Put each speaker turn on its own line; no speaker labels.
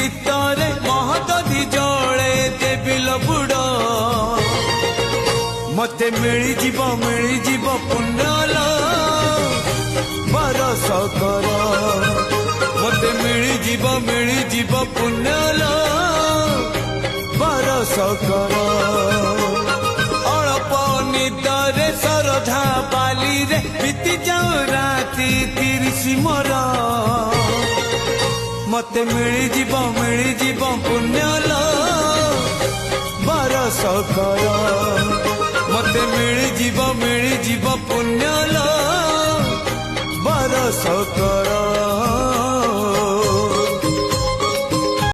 ଶୀତରେ ମହଦଧି ଜଳେ ଦେବିଲ ବୁଡ଼ ମତେ ମିଳିଯିବ ପୁଣ୍ୟଲ ବରଷ କର ମତେ ମିଳିଯିବ ପୁଣ୍ୟଲ ବରଷ କର ଅଳ୍ପ ନିଦରେ ଶରଧା ବାଲିରେ ବିତି ଯାଉ ରାତି 30 ମୋର ମତେ ମିଳିଯିବ